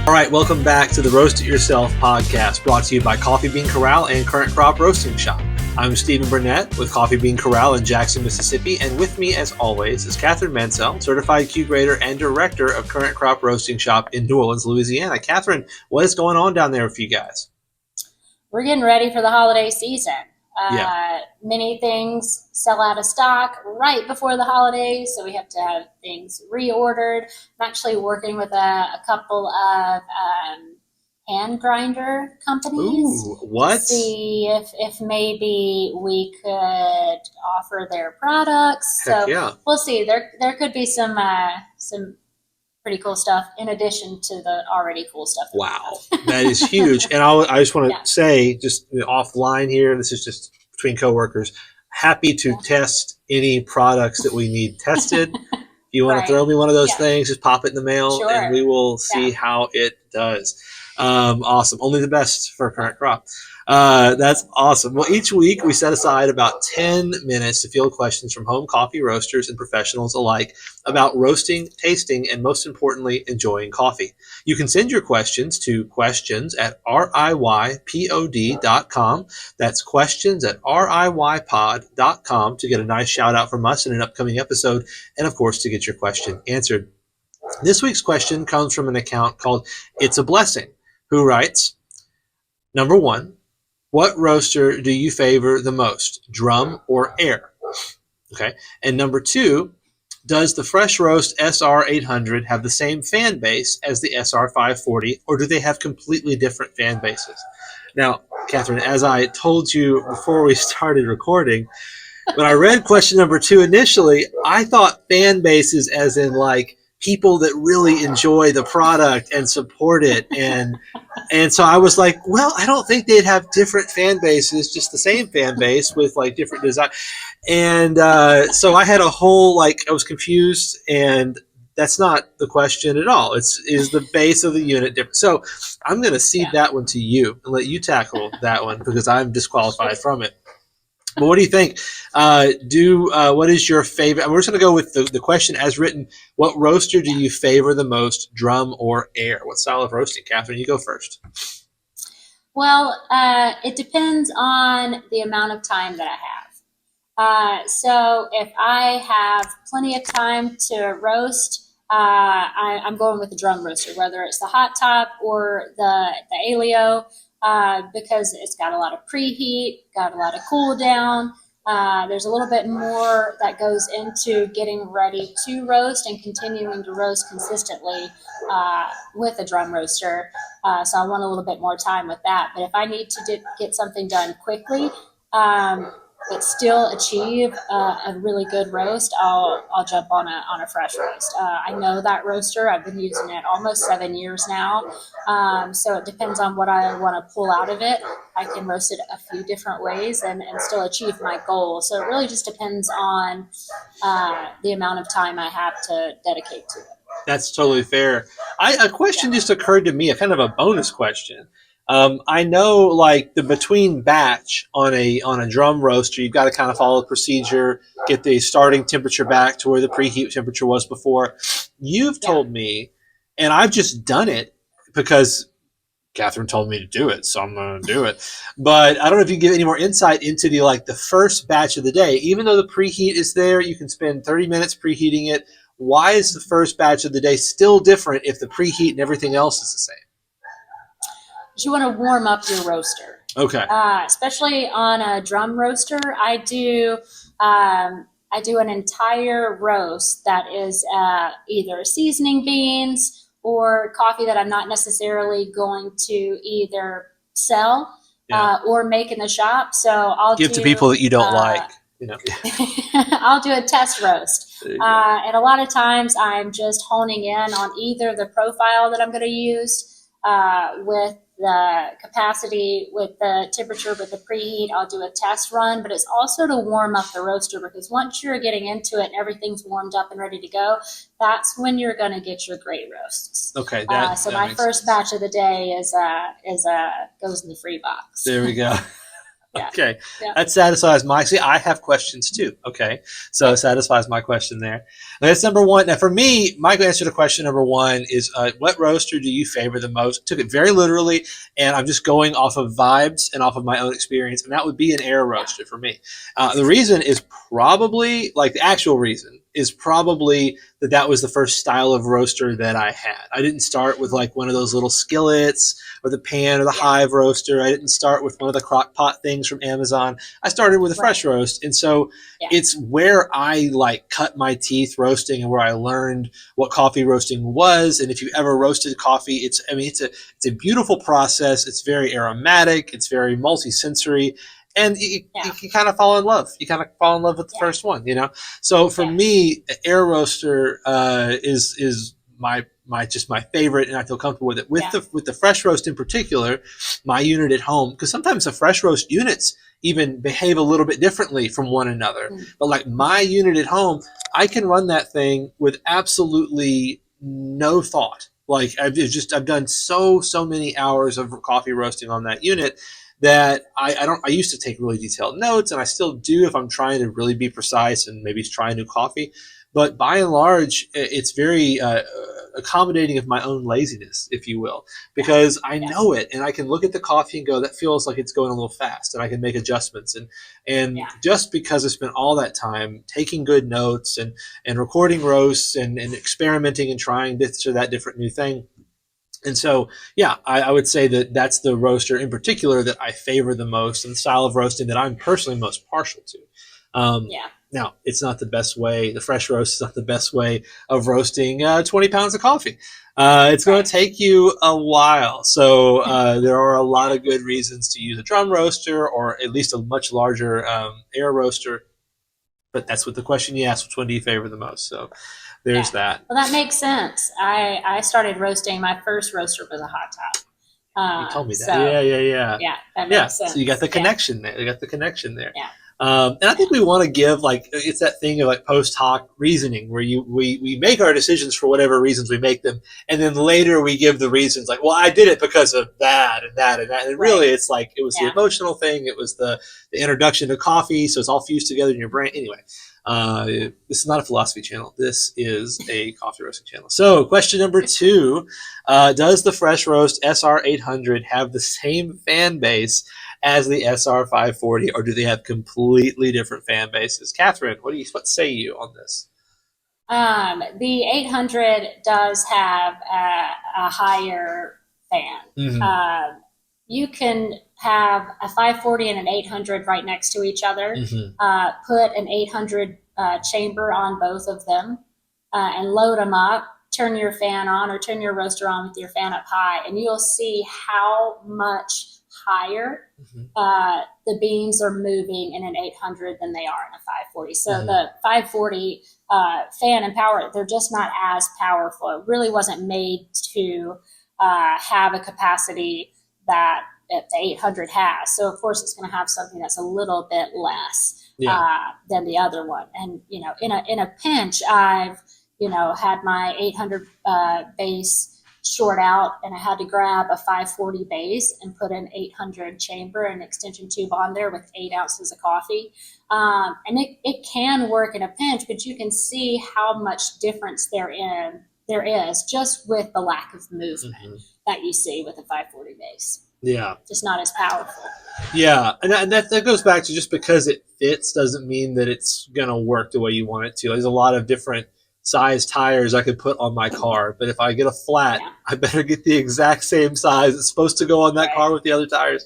All right, welcome back to the Roast It Yourself podcast, brought to you by Coffee Bean Corral and Current Crop Roasting Shop. I'm Stephen Burnett with Coffee Bean Corral in Jackson, Mississippi, and with me, as always, is Catherine Mansell, certified Q grader and director of Current Crop Roasting Shop in New Orleans, Louisiana. Catherine, what is going on down there for you guys? We're getting ready for the holiday season. Yeah. Many things sell out of stock right before the holidays, so we have to have things reordered. I'm actually working with a couple of hand grinder companies. Ooh, what? To see if maybe we could offer their products. Heck so yeah. We'll see. There could be some pretty cool stuff in addition to the already cool stuff. Wow, that is huge. And I just want to say, just offline here, this is just between coworkers, happy to test any products that we need tested. If you want to throw me one of those things, just pop it in the mail and we will see how it does. Awesome. Only the best for Current Crop. That's awesome. Well, each week we set aside about 10 minutes to field questions from home coffee roasters and professionals alike about roasting, tasting, and most importantly, enjoying coffee. You can send your questions to questions@riypod.com. That's questions@riypod.com to get a nice shout out from us in an upcoming episode, and of course to get your question answered. This week's question comes from an account called It's a Blessing, who writes, number 1, what roaster do you favor the most, drum or air? Okay. And number 2, does the Fresh Roast SR800 have the same fan base as the SR540, or do they have completely different fan bases? Now, Catherine, as I told you before we started recording, when I read question number 2 initially, I thought fan bases as in like people that really enjoy the product and support it. And so I was like, well, I don't think they'd have different fan bases, just the same fan base with like different design. And so I had a whole, I was confused, and that's not the question at all. Is the base of the unit different? So I'm going to cede that one to you and let you tackle that one because I'm disqualified from it. But what do you think? What is your favorite? We're just going to go with the question as written. What roaster do you favor the most, drum or air? What style of roasting? Catherine, you go first. Well, it depends on the amount of time that I have. So if I have plenty of time to roast, I'm going with the drum roaster, whether it's the hot top or the Aleo. Because it's got a lot of preheat, got a lot of cool down. There's a little bit more that goes into getting ready to roast and continuing to roast consistently with a drum roaster. So I want a little bit more time with that. But if I need to get something done quickly, but still achieve a really good roast, I'll jump on a fresh roast. I know that roaster. I've been using it almost 7 years now. So it depends on what I want to pull out of it. I can roast it a few different ways and still achieve my goal. So it really just depends on the amount of time I have to dedicate to it. That's totally fair. A question just occurred to me, a kind of a bonus question. I know, like the between batch on a drum roaster, you've got to kind of follow the procedure, get the starting temperature back to where the preheat temperature was before. You've told me, and I've just done it because Catherine told me to do it, so I'm going to do it. But I don't know if you can give any more insight into the first batch of the day. Even though the preheat is there, you can spend 30 minutes preheating it. Why is the first batch of the day still different if the preheat and everything else is the same? You want to warm up your roaster. Okay. Especially on a drum roaster, I do an entire roast that is either seasoning beans or coffee that I'm not necessarily going to either sell or make in the shop. So I'll give to people that you don't like. I'll do a test roast. And a lot of times I'm just honing in on either the profile that I'm going to use with the capacity, with the temperature, with the preheat. I'll do a test run, but it's also to warm up the roaster, because once you're getting into it and everything's warmed up and ready to go, that's when you're going to get your great roasts. Okay. So my first batch of the day is goes in the free box. There we go. Yeah. Okay, Yeah. that satisfies my. See, I have questions too. Okay, so it satisfies my question there. And that's number one. Now, for me, my answer to question number one is, what roaster do you favor the most? Took it very literally, and I'm just going off of vibes and off of my own experience, and that would be an air roaster for me. The reason is probably, like, the actual reason is probably that was the first style of roaster that I had. I didn't start with like one of those little skillets or the pan or the Yeah. hive roaster. I didn't start with one of the crock pot things from Amazon. I started with a fresh roast. And so Yeah. it's where I like cut my teeth roasting and where I learned what coffee roasting was. And if you ever roasted coffee, it's a beautiful process. It's very aromatic. It's very multi-sensory. And you kind of fall in love. You kind of fall in love with the first one, you know? So for me, air roaster is my just my favorite, and I feel comfortable with it. With the fresh roast in particular, my unit at home, because sometimes the fresh roast units even behave a little bit differently from one another. But like my unit at home, I can run that thing with absolutely no thought. Like I've done so many hours of coffee roasting on that unit that I used to take really detailed notes, and I still do if I'm trying to really be precise and maybe try a new coffee. But by and large, it's very accommodating of my own laziness, if you will, because I know it, and I can look at the coffee and go, that feels like it's going a little fast, and I can make adjustments. And just because I spent all that time taking good notes and recording roasts and experimenting and trying this or that different new thing. And so, yeah, I would say that that's the roaster in particular that I favor the most, and the style of roasting that I'm personally most partial to. Now, it's not the best way. The fresh roast is not the best way of roasting 20 pounds of coffee. It's going to take you a while. So there are a lot of good reasons to use a drum roaster or at least a much larger air roaster. But that's what the question you asked, which one do you favor the most? So there's that. Well, that makes sense. I started roasting. My first roaster was a hot top. You told me that. So, Yeah, that makes sense. So you got the connection there. You got the connection there. Yeah. And I think we want to give, like, it's that thing of like post hoc reasoning where we make our decisions for whatever reasons we make them, and then later we give the reasons like, well, I did it because of that and that and that. And really, it's like it was the emotional thing. It was the introduction to coffee, so it's all fused together in your brain. Anyway, this is not a philosophy channel. This is a coffee roasting channel. So question number 2, does the Fresh Roast SR800 have the same fan base as the SR540, or do they have completely different fan bases? Catherine, what say you on this? The 800 does have a higher fan. You can have a 540 and an 800 right next to each other. Put an 800 chamber on both of them and load them up. Turn your fan on or turn your roaster on with your fan up high, and you'll see how much higher the beans are moving in an 800 than they are in a 540. So the 540 fan and power, they're just not as powerful. It really wasn't made to have a capacity that the 800 has. So of course it's going to have something that's a little bit less than the other one. And in a pinch, I've had my 800 base short out, and I had to grab a 540 base and put an 800 chamber and extension tube on there with 8 ounces of coffee. And it can work in a pinch, but you can see how much difference there is just with the lack of movement that you see with a 540 base. Yeah. Just not as powerful. Yeah. And that goes back to just because it fits doesn't mean that it's going to work the way you want it to. There's a lot of different size tires I could put on my car, but if I get a flat, I better get the exact same size it's supposed to go on that car with the other tires.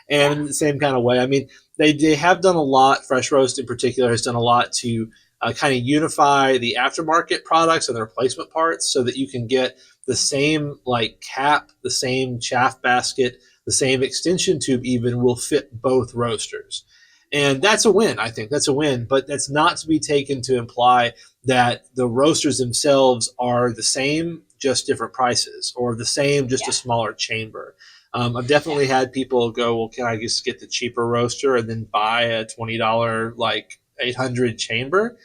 And in the same kind of way, I mean, they have done a lot. Fresh Roast in particular has done a lot to kind of unify the aftermarket products and the replacement parts so that you can get the same like cap, the same chaff basket, the same extension tube even will fit both roasters. And that's a win. I think that's a win, but that's not to be taken to imply that the roasters themselves are the same, just different prices, or the same, just a smaller chamber. I've definitely had people go, well, can I just get the cheaper roaster and then buy a $20 like 800 chamber?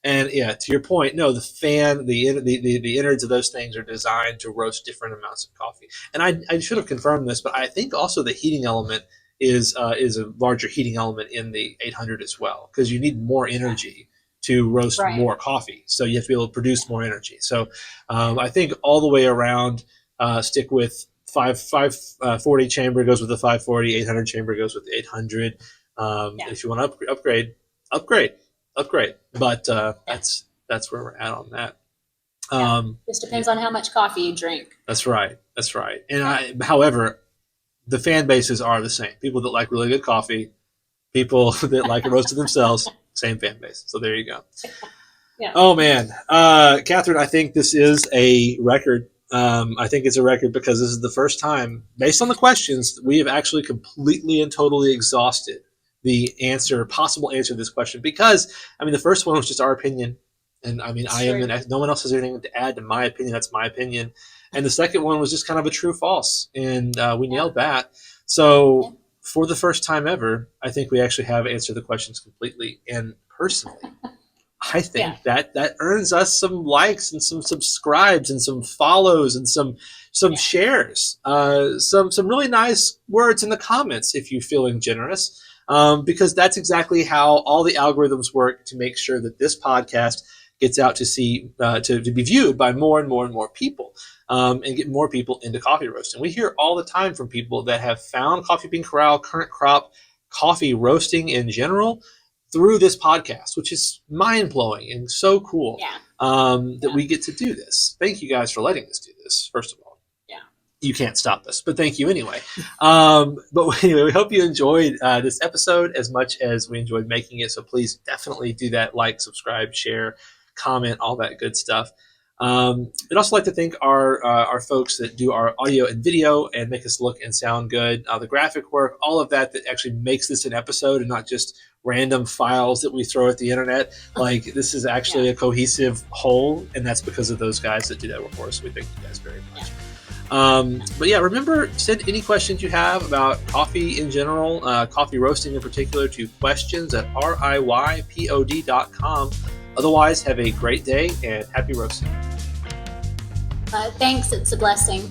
And yeah, to your point, no, the fan, the innards of those things are designed to roast different amounts of coffee. And I should have confirmed this, but I think also the heating element is a larger heating element in the 800 as well, because you need more energy to roast Right. more coffee. So you have to be able to produce more energy. So I think all the way around, stick with 540 chamber goes with the 540, 800 chamber goes with the 800. If you want to upgrade. But that's where we're at on that. This depends on how much coffee you drink. That's right. And however, the fan bases are the same. People that like really good coffee, people that like it roasted themselves, same fan base. So there you go. Yeah. Oh man, Catherine, I think this is a record. I think it's a record because this is the first time, based on the questions, we have actually completely and totally exhausted the possible answer to this question. Because I mean, the first one was just our opinion, and I mean, no one else has anything to add to my opinion. That's my opinion. And the second one was just kind of a true false, and we nailed that. So for the first time ever, I think we actually have answered the questions completely. And personally, I think that earns us some likes and some subscribes and some follows and some shares, some really nice words in the comments if you're feeling generous, because that's exactly how all the algorithms work to make sure that this podcast gets out to be viewed by more and more and more people, and get more people into coffee roasting. We hear all the time from people that have found Coffee Bean Corral, current crop, coffee roasting in general through this podcast, which is mind-blowing and so cool that we get to do this. Thank you guys for letting us do this, first of all. You can't stop us, but thank you anyway. But anyway, we hope you enjoyed this episode as much as we enjoyed making it. So please definitely do that, like, subscribe, share, comment, all that good stuff. I'd also like to thank our folks that do our audio and video and make us look and sound good, the graphic work, all of that actually makes this an episode and not just random files that we throw at the internet. Like, this is actually a cohesive whole, and that's because of those guys that do that work for us. We thank you guys very much. But yeah, remember, send any questions you have about coffee in general, coffee roasting in particular, to questions@riypod.com. Otherwise, have a great day and happy roasting. Thanks. It's a blessing.